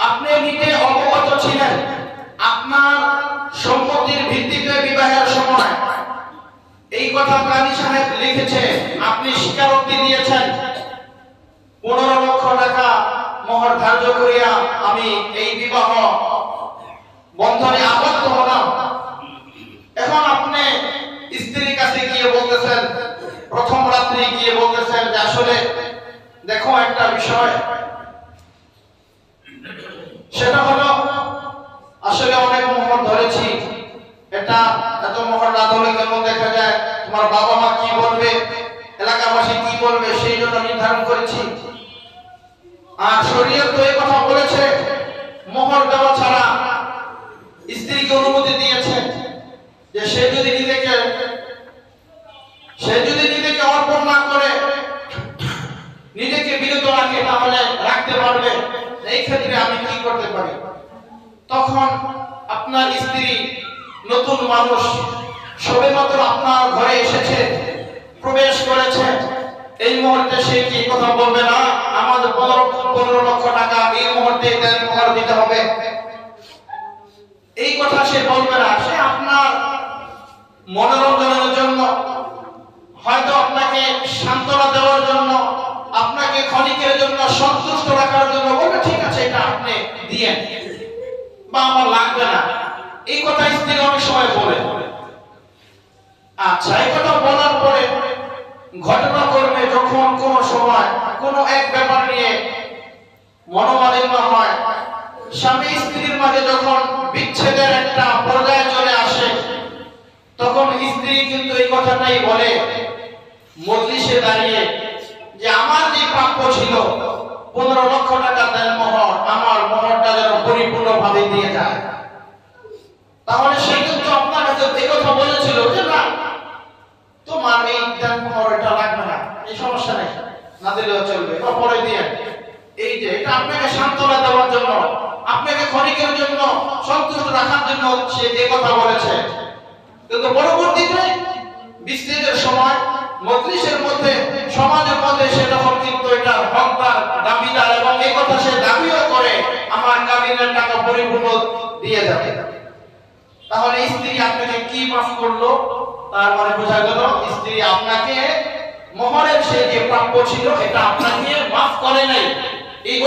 আপনি নিজে অবগত ছিলেন আপনার সম্পত্তির ভিত্তিতে বিবাহের সময় এই কথা কাজী সাহেব লিখেছে, আপনি স্বীকারোক্তি দিয়েছেন 15 লক্ষ টাকা মোহর ধার্য করিয়া আমি এই বিবাহ বন্ধনে আবদ্ধ হলাম। এখন আপনি স্ত্রীর কাছে গিয়ে বলতেছেন, প্রথম রাত্রি গিয়ে বলতেছেন যে আসলে দেখো একটা বিষয়, সেটা হলো আসলে অনেক মোহর ধরেছি, এটা এত মোহর না ধরলে কেমন দেখা যায়, তোমার বাবা মা কি বলবে, এলাকাবাসী কি বলবে, সেই জন্য নির্ধারণ করেছি। আর শরীয়ত তো এই কথা বলেছে মোহর দেওয়া ছাড়া স্ত্রীকে অনুমতি দিয়েছে যে সে যদি নিজেকে অর্পণ না করে নিজেকে বিরত রাখে তাহলে রাখতে পারবে। এই ক্ষেত্রে আমি কি করতে পারি? তখন আপনার স্ত্রী নতুন মানুষ, সবেমাত্র আপনার ঘরে এসেছে, প্রবেশ করেছে, এই মুহূর্তে সে কি কথা বলবে না আমাদের 15 লক্ষ টাকা এই মুহূর্তে মোহর দিতে হবে, এই কথা সে বলবে না। সে আপনার মনোরঞ্জনের জন্য, হয়তো আপনাকে সান্ত্বনা দেওয়ার জন্য, আপনাকে ক্ষণিকের জন্য সন্তুষ্ট রাখার জন্য বলবে ঠিক আছে এটা আপনি দিয়েন বা আমার লাগবে না, এই কথা স্ত্রী অনেক সময় বলে। আচ্ছা, এই কথা বলার পরে ঘটনা করবে যখন কোন সময় কোন এক ব্যাপার নিয়ে মনোমালিন্য হয়, স্বামী স্ত্রীর মাঝে যখন বিচ্ছেদের একটা পর্যায়ে চলে আসে, তখন স্ত্রী কিন্তু এই কথাটাই বলে মজলিসে দাঁড়িয়ে যে আমার যে প্রাপ্য ছিল 15 লক্ষ টাকা দেন মোহর, আমার মোহরটা যেন পরিপূর্ণভাবে দিয়ে যায়। তাহলে সে কিন্তু আপনার কাছে এই কথা বলেছিল যে না তোমার এই দেন মোহর এটা লাগবে না, এই সমস্যা নেই, না দিলেও চলবে বা পরে দিয়ে, এই যে এটা আপনাকে সান্ত্বনা দেওয়ার জন্য, আপনাকে ক্ষণিকের জন্য সন্তুষ্ট রাখার জন্য সে এই কথা বলেছে। কিন্তু পরবর্তীতে বিচ্ছেদের সময় মজলিসের মধ্যে, সমাজের মধ্যে সে তখন কিন্তু এটা হকদার, দাবিদার, এবং এই কথা সে দাবিও করে আমার কাবিনের টাকা পরিপূর্ণ দিয়ে যাবে। তাহলে স্ত্রী আপনাকে কি মাফ করলো? তার মানে বোঝা গেল স্ত্রী আপনাকে মোহরের সে যে প্রাপ্য ছিল এটা আপনাকে মাফ করে নাই। এই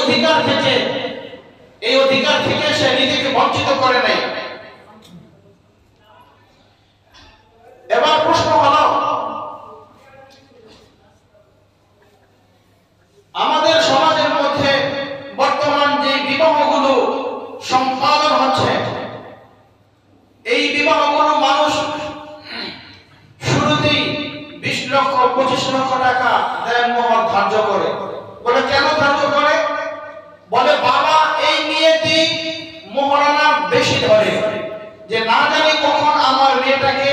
অধিকার থেকে সে নিজেকে বঞ্চিত করে নাই। এবার প্রশ্ন হলো, আমাদের সমাজের মধ্যে বর্তমান যে বিবাহগুলো সম্পাদন হচ্ছে, এই বিবাহগুলো মানুষ শুরুতেই 20 লক্ষ 25 লক্ষ টাকা দেন মোহর ধার্য করে। বলে কেন ধার্য করে? বলে বাবা এই নিয়েতেই মোহরানা বেশি ধরে, যে না জানি কখন আমার মেয়েটাকে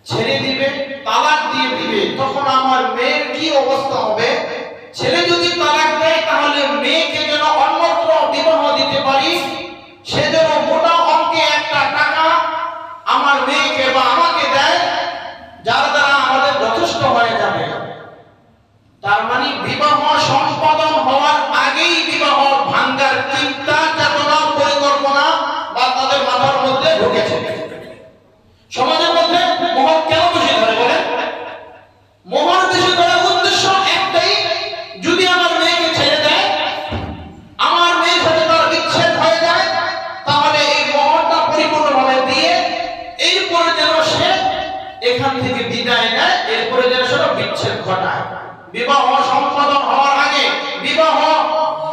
ছেড়ে দিবে, তালাক দিয়ে দিবে, তখন আমার মেয়ের কি অবস্থা হবে। ছেলে যদি তালাক দেয় তাহলে মেয়েকে যেন অন্যত্র বিবাহ দিতে পারি, সেজন্য মোটা অঙ্কে একটা টাকা আমার মেয়েকে বা আমাকে দেয়, যার দ্বারা আমাদের যথেষ্ট হয়ে যাবে। তার মানে বিবাহ সম্পাদন হওয়ার আগেই বিবাহ ভাঙ্গার চিন্তা, চেতনা, পরিকল্পনা বা তাদের মাথার মধ্যে ঢুকেছে। সমাজের মধ্যে মোহর কেন বেশি ধরে বলে? মোহর বেশি ধরার উদ্দেশ্য একটাই, যদি আমার মেয়েকে ছেড়ে দেয়, আমার মেয়ের সাথে তার বিচ্ছেদ হয়ে যায়, তাহলে এই মোহরটা পরিপূর্ণভাবে দিয়ে এরপরে যেন সে এখান থেকে বিদায় নেয়, এরপরে যেন সে বিচ্ছেদ ঘটায়। বিবাহ সম্পাদন হওয়ার আগে, বিবাহ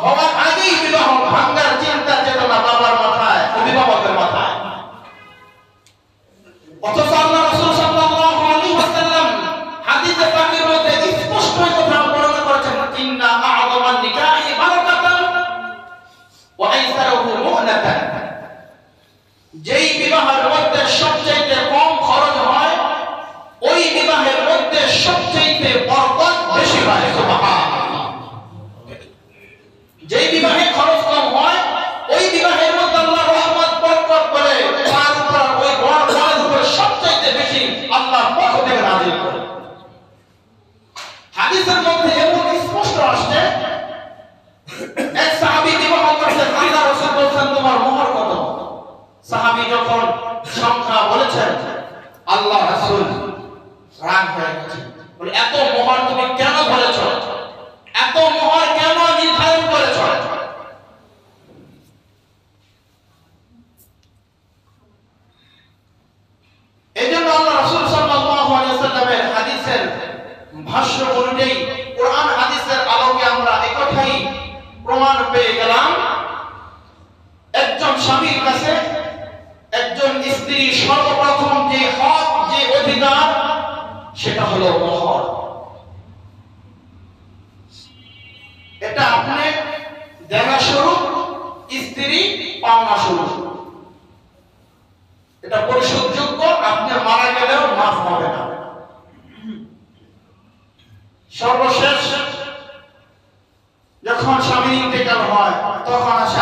হওয়ার আগেই বিবাহ ভাঙ্গার চিন্তা চেতনা বাবার মাথায়, অভিভাবকের মাথায়। অথচ আল্লাহ রাসূল সাল্লাল্লাহু আলাইহি ওয়াসাল্লাম হাদিসে পাকের মধ্যে স্পষ্ট কথা বর্ণনা করেছেন, ইন্না আ'যামান নিকাহি বারাকাতান ওয়া আইসারুহু মু'নাতান। যেই বিবাহের মধ্যে সবচেয়ে কম খরচ হয়, ওই বিবাহের মধ্যে সবচেয়ে বরকত বেশি হয়। সুবহানাল্লাহ। যেই বিবাহে খরচ কম হয় আল্লাহ রাসূল রাগ হয়ে গেছে, বলে এত মোহর তুমি কেন ধরেছ, এত মোহর কেন নির্ধারণ করেছ? এইজন্য আল্লাহ রাসূল সাল্লাল্লাহু আলাইহি ওয়াসাল্লামের হাদিসের ভাষ্য অনুযায়ী কোরআন হাদিসের আলোকে আমরা একথাই প্রমাণ পেয়ে গেলাম, একজন স্বামীর কাছে একজন স্ত্রী সর্বপ্রথম যে হক, যে অধিকার, সেটা হলো মোহর। এটা আপনি দেনা স্বরূপ, স্ত্রী পাওনা স্বরূপ, এটা পরিশোধযোগ্য, আপনি মারা গেলেও মাফ হবে না। সর্বশেষ যখন স্বামী ইন্তেকাল হয় তখন আসে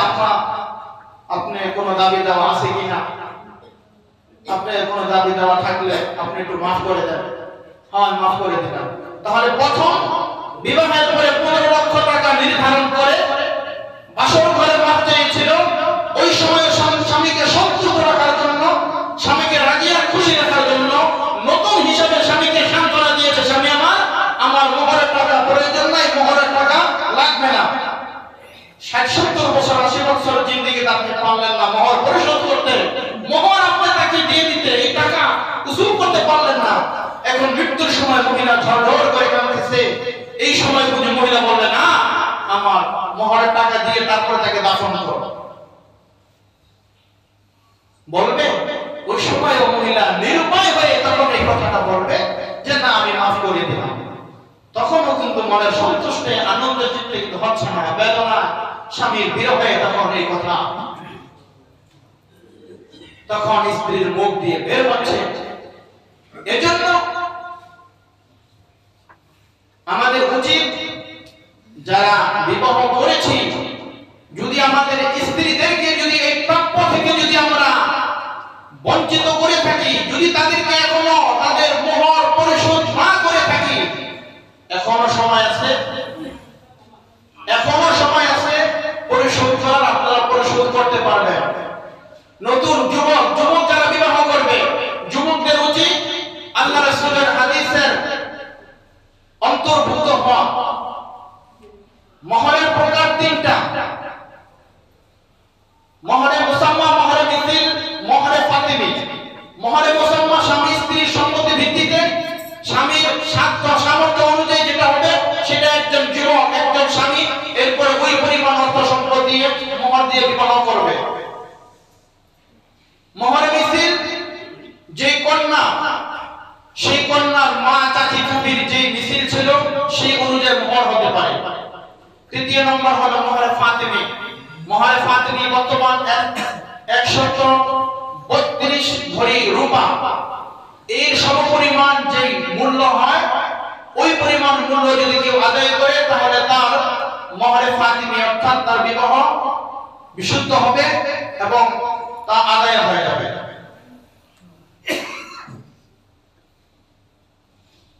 আপনি কোনো দাবি দেওয়া আছে কিনা, আপনি কোনো দাবি দেওয়া থাকলে আপনি একটু মাফ করে দেন। হ্যাঁ, মাফ করে দিলাম। তাহলে প্রথম বিবাহের পরে 15 লক্ষ টাকা নির্ধারণ করে বাসর ঘরে মাফ চেয়েছিল। ওই সময় স্বামীকে সন্তুষ্ট রাখার জন্য, স্বামীকে রাজি আর খুশি রাখার জন্য নতুন হিসাবে স্বামীকে সান্ত্বনা দিয়েছে, স্বামী আমার মোহরের টাকা প্রয়োজন নাই, মোহরের টাকা লাগবে না। 60-70 বছর 80 বছর জিন্দেগিতে আপনি পারলেন না মোহর পরিশোধ করতে, মোহর আপনি তাকে দিয়ে দিতে, এই টাকা উসুল করতে পারলেন না। এখন মৃত্যুর সময় মহিলা ঝড় করে কাঁদতেছে, এই সময় বুঝে মহিলা বলবে না আমার মোহরের টাকা দিয়ে তারপরে তাকে দাফন করো, বলবে? ওই সময় মহিলা নিরুপায় হয়ে তখন এই কথাটা বলবে যে না আমি মাফ করে দিলাম। তখনও কিন্তু মনের সন্তুষ্টে আনন্দ চিত্তে কিন্তু হচ্ছে না, বেদনা, স্বামীর বিরহে তখন এই কথা তখন স্ত্রীর মুখ দিয়ে বের হচ্ছে। এজন্য আমাদের উচিত যারা বিবাহ করেছি, যদি আমাদের স্ত্রীদেরকে যদি এই প্রাপ্য থেকে যদি আমরা বঞ্চিত করে থাকি, যদি তাদেরকে এখনো তাদের মোহর পরিশোধ না করে থাকি, এখনো সময় আছে, এখনো সময় আছে পরিশোধ করার। আপনারা পরিশোধ করতে পারবেন। নতুন যুবক যারা বিবাহ করবে, যুবকদের উচিত আল্লাহ রাসূলের হাদিসের অন্তর্ভুক্ত হওয়া। মোহরের প্রকার 3টা: মোহরে মুসাম্মা, মোহরে মিথিল, মোহরে ফাতিমি। মোহরে মুসাম্মা স্বামী স্ত্রীর সম্মতি ভিত্তিতে, স্বামীর সামর্থ্য অনুযায়ী যেটা হবে সেটা একজন যুবক, একজন স্বামী এরপরে ওই পরিমাণ অর্থ সম্পদ দিয়ে মোহর দিয়ে বিবাহ করবে। মোহরে মিথিল, যে কন্যা, সেই কন্যার মা, চাচি, ফুফির যে মিছিল ছিল সেই অনুযায়ী মোহর হতে পারে। 3 নম্বর হলো মোহরে ফাতিমি। মোহরে ফাতিমি বর্তমান 132 ভরি রূপা, এর সমপরিমাণ যে মূল্য হয়, ওই পরিমাণ মূল্য যদি কেউ আদায় করে তাহলে তার মোহরে ফাতিমি অর্থাৎ তার বিবাহ বিশুদ্ধ হবে এবং তা আদায় হয়ে যাবে।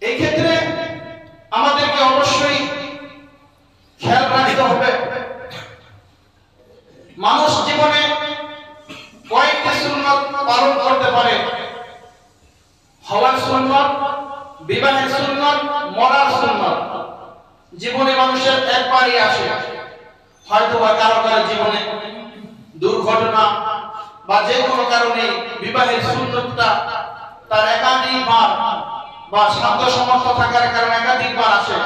এই ক্ষেত্রে আমাদেরকে অবশ্যই খেয়াল রাখতে হবে, মানুষ জীবনে কয়েকটি সুন্নাত পালন করতে পারে। হওয়ার সুন্নাত, বিবাহের সুন্নাত, মরার সুন্নাত। জীবনে মানুষের একবারই আসে, হয়তো বা কারো জীবনে দুর্ঘটনা বা যে কোনো কারণে বিবাহের সুন্নতটা তার একাধিকবার বা সাধ্য সমর্থ থাকার কারণে একাধিকবার আসে।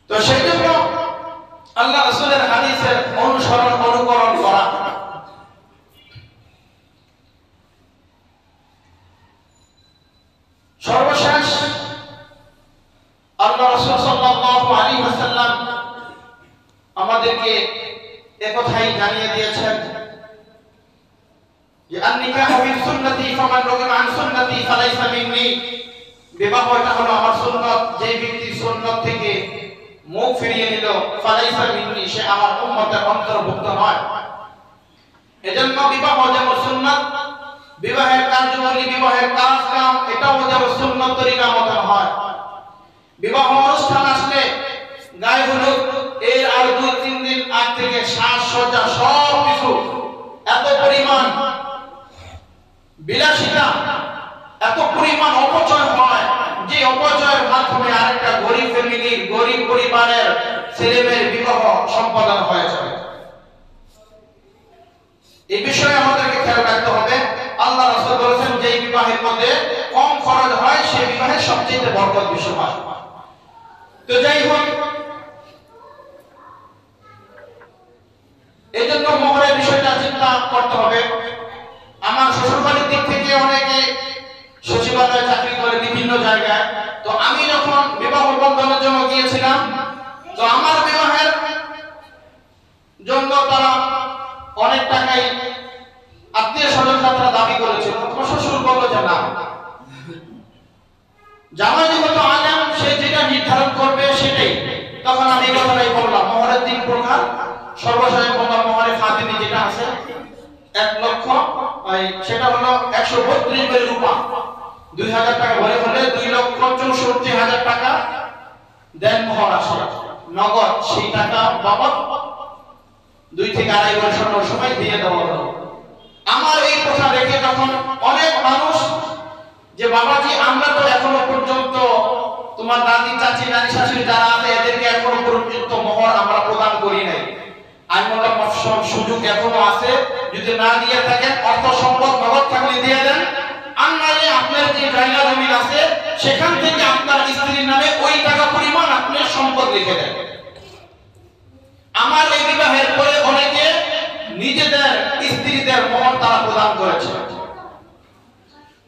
তো সেই জন্য আল্লাহ রাসূলের হাদিসের অনুকরণ করা। সর্বশেষ আল্লাহ রাসূল সাল্লাল্লাহু আলাইহি ওয়াসাল্লাম আমাদেরকে একথাই জানিয়ে দিয়েছেন যে আন-নিকাহু মিন সুন্নতি ফামান রাগিবা আন সুন্নতি ফালাইসা মিন্নি। বিবাহটা হলো আমার সুন্নাত, যে ব্যক্তি সুন্নাত থেকে মুখ ফিরিয়ে নিল ফালাইসা মিন্নি, সে আমার উম্মতের অন্তর্ভুক্ত নয়। এজন্য বিবাহ যেমন সুন্নাত, বিবাহের কার্যাবলী, বিবাহের কাজ-কাম এটাও যেমন সুন্নাত তরিকা মতন হয়। বিবাহ অনুষ্ঠান আসলে গায়ে হলুদ এর আর 2-3 দিন আগ থেকে সাজসজ্জা সব কিছু এত পরিমাণ বিলাসিতা এত পরিমাণ অপচয় হয়, যে অপচয়ের মাধ্যমে আরেকটা গরিব ফ্যামিলির, গরিব পরিবারের ছেলেমেয়ের বিবাহ সম্পাদন হয়ে যায়। এই বিষয়ে আমাদেরকে খেয়াল রাখতে হবে। আল্লাহ রাসূল বলেছেন যে বিবাহের মধ্যে কম খরচ হয় সেই বিবাহের সবচেয়ে বরকত বেশি হয়। তো যাই হোক, এই জন্য মোহরের বিষয়টা চিন্তা করতে হবে। আমার শ্বশুরবাড়ির দিক থেকে অনেকে সচিবালয়ে চাকরি করে বিভিন্ন জায়গায়। তো আমি যখন বিবাহ বন্ধনের জন্য গিয়েছিলাম, তো আমার বিবাহের জন্য তারা অনেক টাকাই আত্মীয় স্বজন তারা দাবি করেছিল। তোমার শ্বশুর বললো যে না, জামাই যেহেতু আলেম, সে যেটা নির্ধারণ করবে সেটাই। তখন আমি এই কথাটাই বললাম, মোহরের 3 প্রকার। সর্বশেষ বললাম মোহরে ফাতিমি যেটা আছে 1 লক্ষ, সেটা হলো 132 ভরি রূপা, 2000 টাকা ভরি হলে 2,64,000 টাকা দেন মোহর আসে নগদ। সেই টাকা বাবদ 2 থেকে 2.5 বছর সময় দিয়ে দেওয়া হলো। আমার এই কথা রেখে যখন অনেক মানুষ যে বাবাজি আমরা তো এখনো পর্যন্ত তোমার দাদি, চাচি, নানি, শাশুড়ি যারা আছে এদেরকে এখনো পর্যন্ত মোহর আমরা প্রদান করি নাই। আমি বললাম সুযোগ এখনো আছে, যদি না দিয়ে থাকেন অর্থ সম্পদ নগদ থাকলে দিয়ে দেন, আর নাহলে আপনার যে জায়গা জমি আছে সেখান থেকে আপনার স্ত্রীর নামে ওই টাকা পরিমাণ আপনি সম্পদ লিখে দেন। আমার এই বিবাহের পরে অনেকে নিজেদের স্ত্রীদের মোহর তারা প্রদান করেছে।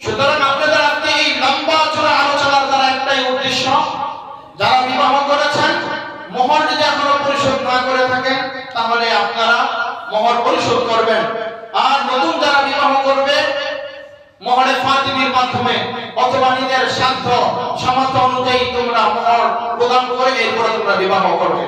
সুতরাং আপনাদের আজকে এই লম্বা চূড়া আলোচনার দ্বারা একটাই উদ্দেশ্য, যারা বিবাহ করেছেন মোহর যদি এখনো পরিশোধ না করে থাকেন তাহলে আপনারা মোহর পরিশোধ করবেন। আর নতুন যারা বিবাহ করবে মোহরে ফাতিমির মাধ্যমে অথবা নিজের সাধ্য সামর্থ্য অনুযায়ী তোমরা মোহর প্রদান করে এরপরে তোমরা বিবাহ করবে।